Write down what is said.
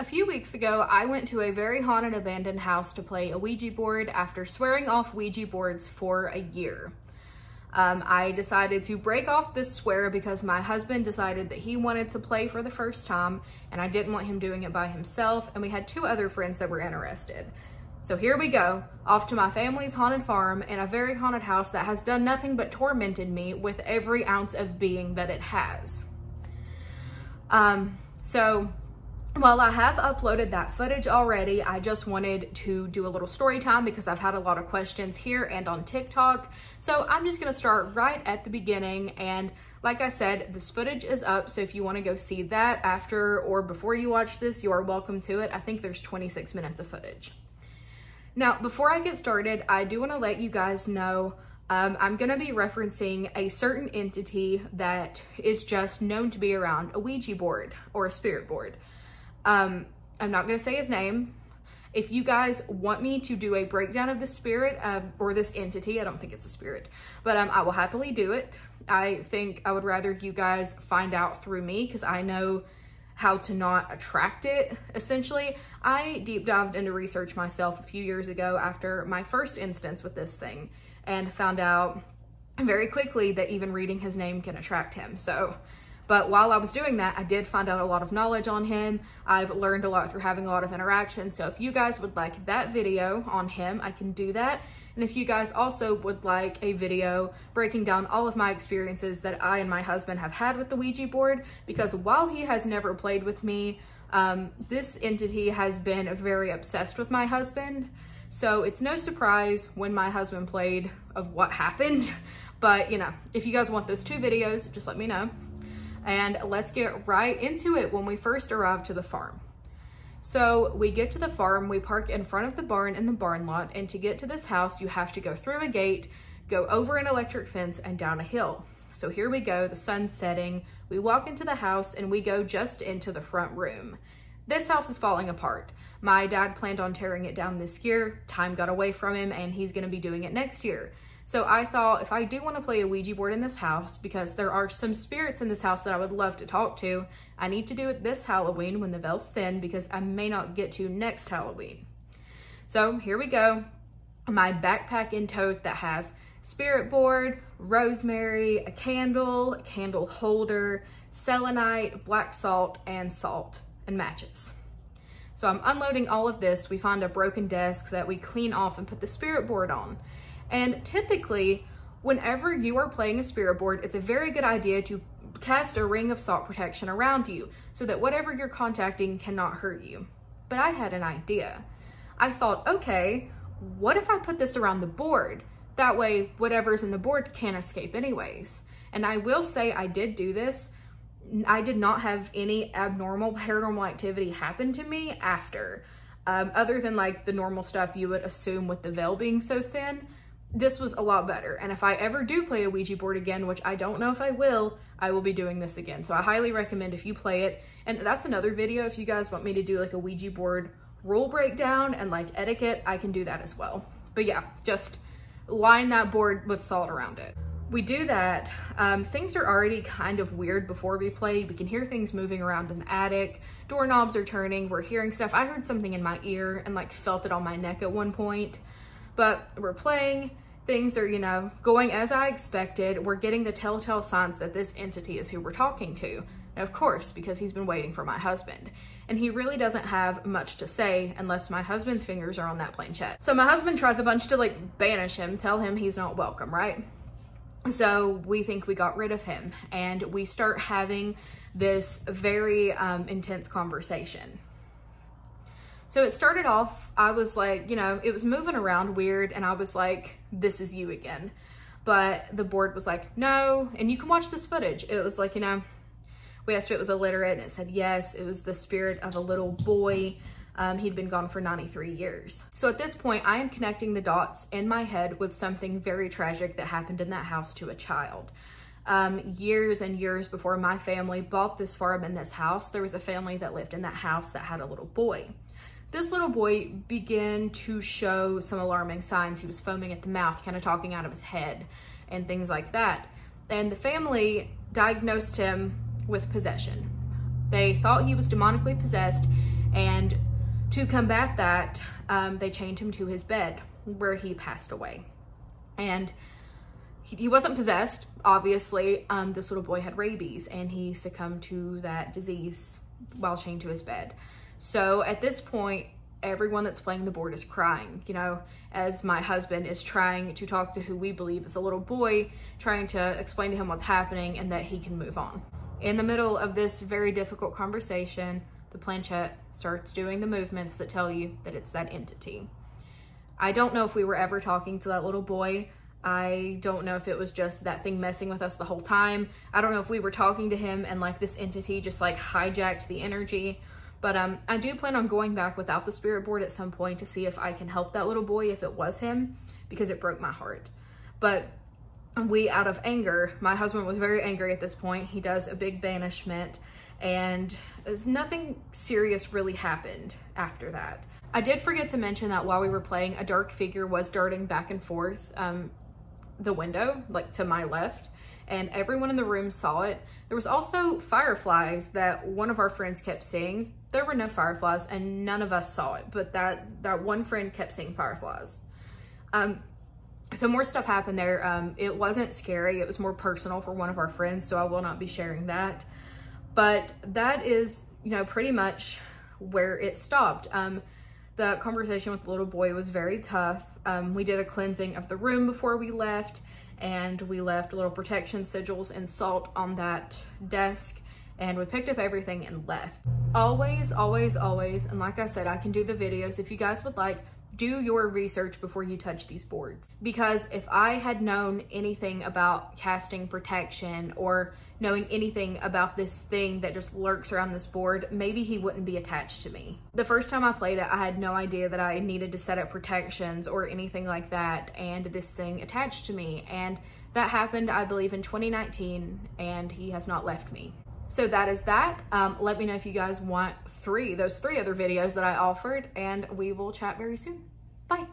A few weeks ago, I went to a very haunted abandoned house to play a Ouija board after swearing off Ouija boards for a year. I decided to break off this swear because my husband decided that he wanted to play for the first time and I didn't want him doing it by himself, and we had 2 other friends that were interested. So here we go, off to my family's haunted farm in a very haunted house that has done nothing but tormented me with every ounce of being that it has. So while I have uploaded that footage already, I just wanted to do a little story time because I've had a lot of questions here and on TikTok. So I'm just gonna start right at the beginning, and like I said, this footage is up, so if you wanna go see that after or before you watch this, you are welcome to it. I think there's 26 minutes of footage. Now, before I get started, I do wanna let you guys know I'm gonna be referencing a certain entity that is just known to be around a Ouija board or a spirit board. I'm not gonna say his name. If you guys want me to do a breakdown of the spirit or this entity, I don't think it's a spirit, but I will happily do it. I think I would rather you guys find out through me because I know how to not attract it, essentially. I deep dived into research myself a few years ago after my first instance with this thing and found out very quickly that even reading his name can attract him. But while I was doing that, I did find out a lot of knowledge on him. I've learned a lot through having a lot of interactions. So if you guys would like that video on him, I can do that. And if you guys also would like a video breaking down all of my experiences that I and my husband have had with the Ouija board, because while he has never played with me, this entity has been very obsessed with my husband. So it's no surprise when my husband played of what happened. But you know, if you guys want those 2 videos, just let me know. And let's get right into it when we first arrive to the farm. So we get to the farm, we park in front of the barn in the barn lot, and to get to this house, you have to go through a gate, go over an electric fence, and down a hill. So here we go, the sun's setting, we walk into the house, and we go just into the front room. This house is falling apart. My dad planned on tearing it down this year, time got away from him, and he's gonna be doing it next year. So I thought if I do want to play a Ouija board in this house, because there are some spirits in this house that I would love to talk to, I need to do it this Halloween when the veil's thin because I may not get to next Halloween. So here we go. My backpack in tote that has spirit board, rosemary, a candle holder, selenite, black salt, and matches. So I'm unloading all of this. We find a broken desk that we clean off and put the spirit board on. And typically, whenever you are playing a spirit board, it's a very good idea to cast a ring of salt protection around you so that whatever you're contacting cannot hurt you. But I had an idea. I thought, okay, what if I put this around the board? That way, whatever's in the board can't escape anyways. And I will say I did do this. I did not have any abnormal paranormal activity happen to me after. Other than like the normal stuff you would assume with the veil being so thin. This was a lot better. And if I ever do play a Ouija board again, which I don't know if I will be doing this again. So I highly recommend if you play it. And that's another video. If you guys want me to do like a Ouija board rule breakdown and like etiquette, I can do that as well. But yeah, just line that board with salt around it. We do that. Things are already kind of weird before we play. We can hear things moving around in the attic. Doorknobs are turning. We're hearing stuff. I heard something in my ear and like felt it on my neck at one point. But we're playing. Things are, you know, going as I expected. We're getting the telltale signs that this entity is who we're talking to. And of course, because he's been waiting for my husband. And he really doesn't have much to say unless my husband's fingers are on that planchette. So my husband tries a bunch to like banish him, tell him he's not welcome, right? So we think we got rid of him and we start having this very intense conversation. So it started off, I was like, you know, it was moving around weird and I was like, this is you again. But the board was like, no, and you can watch this footage. It was like, you know, we asked if it was illiterate and it said yes, it was the spirit of a little boy. He'd been gone for 93 years. So at this point, I am connecting the dots in my head with something very tragic that happened in that house to a child. Years and years before my family bought this farm and this house, there was a family that lived in that house that had a little boy. This little boy began to show some alarming signs. He was foaming at the mouth, kind of talking out of his head and things like that. And the family diagnosed him with possession. They thought he was demonically possessed And to combat that, they chained him to his bed where he passed away. And he wasn't possessed, obviously. This little boy had rabies and he succumbed to that disease while chained to his bed. So at this point, everyone that's playing the board is crying, you know, as my husband is trying to talk to who we believe is a little boy, trying to explain to him what's happening and that he can move on. In the middle of this very difficult conversation, the planchette starts doing the movements that tell you that it's that entity. I don't know if we were ever talking to that little boy. I don't know if it was just that thing messing with us the whole time. I don't know if we were talking to him and like this entity just like hijacked the energy. But I do plan on going back without the spirit board at some point to see if I can help that little boy if it was him, because it broke my heart. But we, out of anger, my husband was very angry at this point. He does a big banishment and nothing serious really happened after that. I did forget to mention that while we were playing, a dark figure was darting back and forth the window, like to my left, and everyone in the room saw it. There was also fireflies that one of our friends kept seeing. There were no fireflies and none of us saw it, but that one friend kept seeing fireflies. So more stuff happened there. It wasn't scary. It was more personal for one of our friends, so I will not be sharing that. But that is, you know, pretty much where it stopped. The conversation with the little boy was very tough. We did a cleansing of the room before we left, and we left little protection sigils and salt on that desk, and we picked up everything and left. Always, always, always, and like I said, I can do the videos if you guys would like. Do your research before you touch these boards, because if I had known anything about casting protection or knowing anything about this thing that just lurks around this board, maybe he wouldn't be attached to me. The first time I played it, I had no idea that I needed to set up protections or anything like that, and this thing attached to me, and that happened, I believe, in 2019, and he has not left me. So that is that. Let me know if you guys want those three other videos that I offered, and we will chat very soon. Bye.